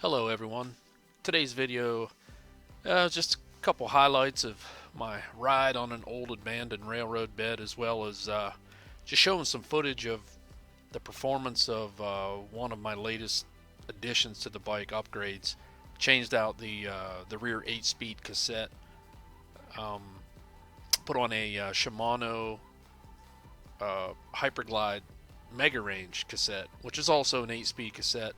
Hello everyone. Today's video, just a couple highlights of my ride on an old abandoned railroad bed, as well as just showing some footage of the performance of one of my latest additions to the bike upgrades. Changed out the rear 8-speed cassette, um, put on a Shimano Hyperglide MegaRange cassette, which is also an 8-speed cassette.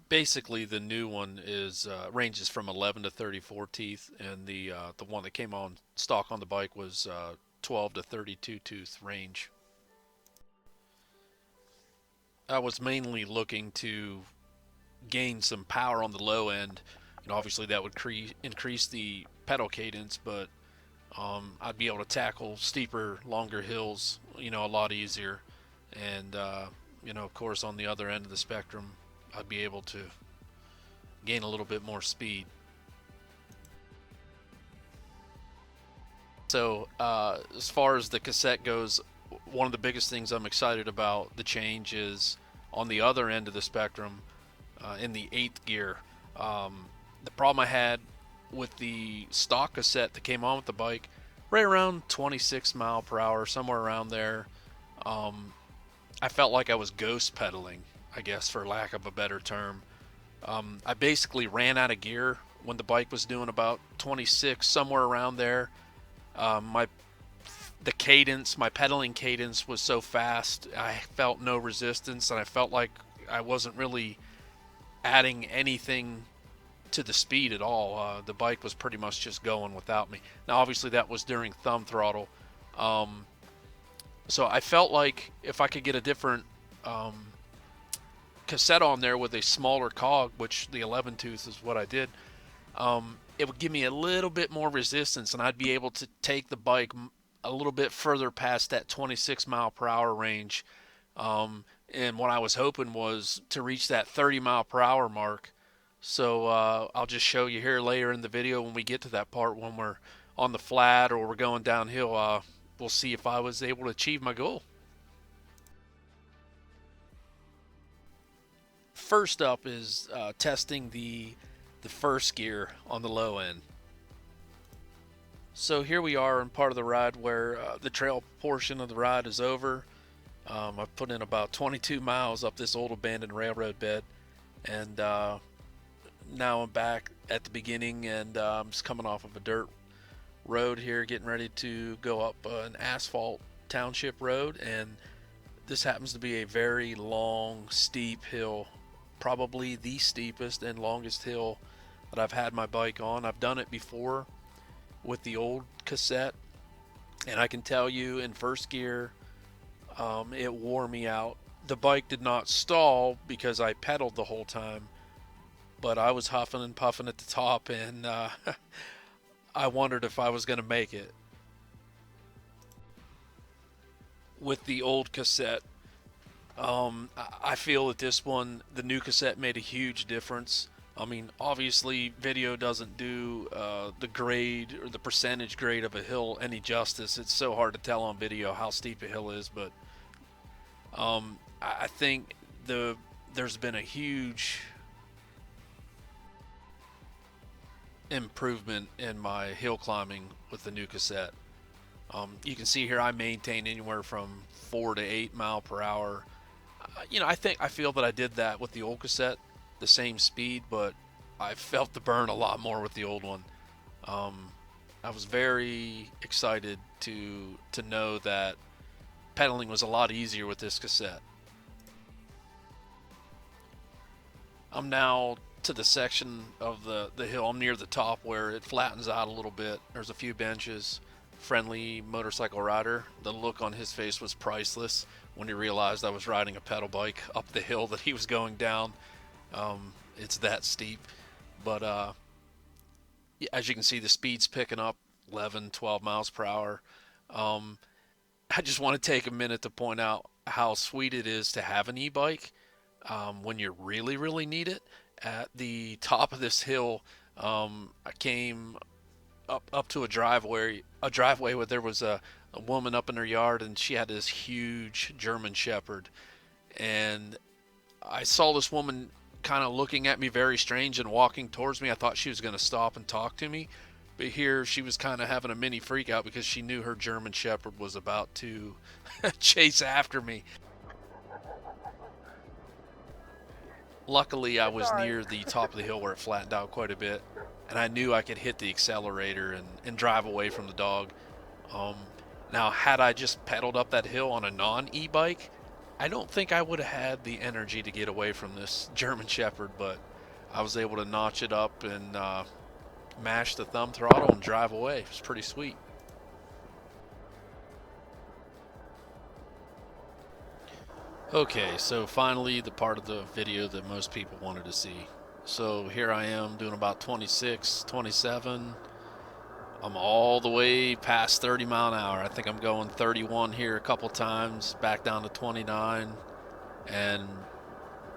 Basically, the new one is ranges from 11 to 34 teeth, and the one that came on stock on the bike was 12 to 32 tooth range. I was mainly looking to gain some power on the low end. Obviously that would increase the pedal cadence, but I'd be able to tackle steeper, longer hills, a lot easier. And of course, on the other end of the spectrum, I'd be able to gain a little bit more speed. So as far as the cassette goes, one of the biggest things I'm excited about the change is on the other end of the spectrum, in the 8th gear. The problem I had with the stock cassette that came on with the bike, right around 26 mile per hour, somewhere around there, I felt like I was ghost pedaling, I guess, for lack of a better term. I basically ran out of gear when the bike was doing about 26, somewhere around there. The cadence, my pedaling cadence was so fast, I felt no resistance, and I felt like I wasn't really adding anything to the speed at all. The bike was pretty much just going without me. Now, obviously, that was during thumb throttle. So I felt like if I could get a different cassette on there with a smaller cog, which the 11 tooth is what I did, it would give me a little bit more resistance, and I'd be able to take the bike a little bit further past that 26 mile per hour range. And what I was hoping was to reach that 30 mile per hour mark. So I'll just show you here later in the video when we get to that part, when we're on the flat or we're going downhill. We'll see if I was able to achieve my goal. First up is testing the first gear on the low end. So here we are in part of the ride where the trail portion of the ride is over. I've put in about 22 miles up this old abandoned railroad bed, and now I'm back at the beginning, and I'm just coming off of a dirt road here, getting ready to go up an asphalt township road, and this happens to be a very long, steep hill, probably the steepest and longest hill that I've had my bike on. I've done it before with the old cassette, and I can tell you in first gear, it wore me out. The bike did not stall because I pedaled the whole time, but I was huffing and puffing at the top, and I wondered if I was going to make it. With the old cassette, I feel that this one, the new cassette, made a huge difference. I mean, obviously, video doesn't do the grade or the percentage grade of a hill any justice. It's so hard to tell on video how steep a hill is, but I think there's been a huge improvement in my hill climbing with the new cassette. You can see here I maintain anywhere from 4 to 8 mile per hour. I feel that I did that with the old cassette, the same speed, but I felt the burn a lot more with the old one. I was very excited to know that pedaling was a lot easier with this cassette. I'm now to the section of the hill. I'm near the top where it flattens out a little bit. There's a few benches. Friendly motorcycle rider. The look on his face was priceless when he realized I was riding a pedal bike up the hill that he was going down. It's that steep, but as you can see, the speed's picking up 11, 12 miles per hour. I just want to take a minute to point out how sweet it is to have an e-bike when you really, really need it. At the top of this hill, I came up to a driveway where there was a woman up in her yard, and she had this huge German Shepherd, and I saw this woman kind of looking at me very strange and walking towards me. I thought she was going to stop and talk to me, but here she was kind of having a mini freak out because she knew her German Shepherd was about to chase after me. Luckily, I was near the top of the hill where it flattened out quite a bit, and I knew I could hit the accelerator and drive away from the dog. Um, Now, had I just pedaled up that hill on a non-e-bike, I don't think I would have had the energy to get away from this German Shepherd, but I was able to notch it up and mash the thumb throttle and drive away. It was pretty sweet. Okay, so finally the part of the video that most people wanted to see. So here I am doing about 26, 27. I'm all the way past 30 mile an hour. I think I'm going 31 here a couple times, back down to 29, and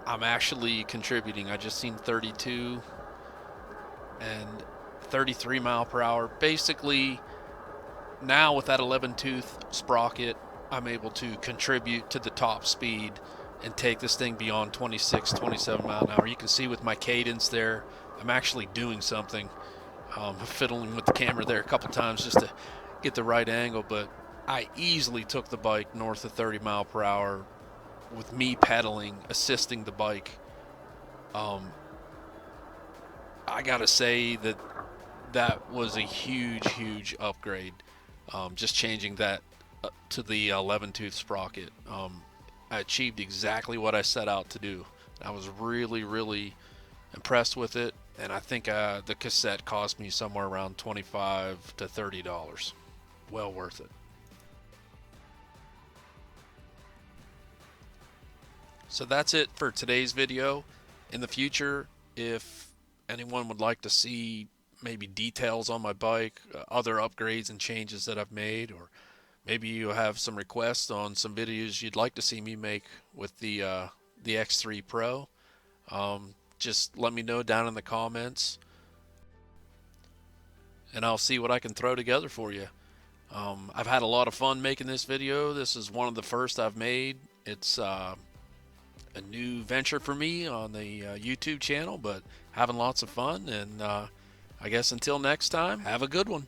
I'm actually contributing. I just seen 32 and 33 mile per hour. Basically, now with that 11 tooth sprocket, I'm able to contribute to the top speed and take this thing beyond 26, 27 mile an hour. You can see with my cadence there, I'm actually doing something. Fiddling with the camera there a couple times just to get the right angle, but I easily took the bike north of 30 mile per hour with me pedaling, assisting the bike. I gotta say that that was a huge upgrade. Just changing that to the 11 tooth sprocket. I achieved exactly what I set out to do. I was really impressed with it, and I think the cassette cost me somewhere around $25 to $30. Well worth it. So that's it for today's video. In the future, if anyone would like to see maybe details on my bike, other upgrades and changes that I've made, or maybe you have some requests on some videos you'd like to see me make with the X3 Pro, just let me know down in the comments, and I'll see what I can throw together for you. I've had a lot of fun making this video. This is one of the first I've made. It's a new venture for me on the YouTube channel, but having lots of fun, and I guess until next time, have a good one.